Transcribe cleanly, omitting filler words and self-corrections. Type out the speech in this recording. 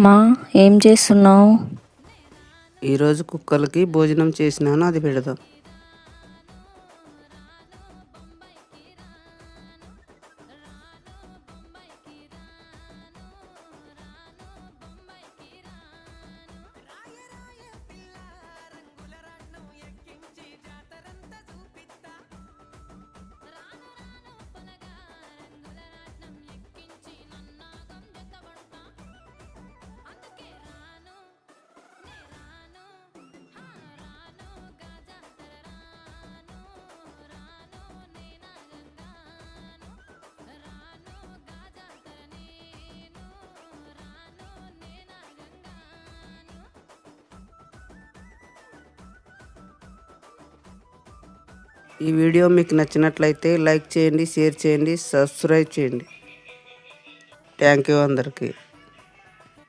మా ఏం చేస్తున్నావు? ఈరోజు కుక్కలకి భోజనం చేసినాను, అది పెడదాం. ఈ వీడియో మీకు నచ్చినట్లయితే లైక్ చేయండి, షేర్ చేయండి, సబ్స్క్రైబ్ చేయండి. థ్యాంక్ యూ అందరికీ.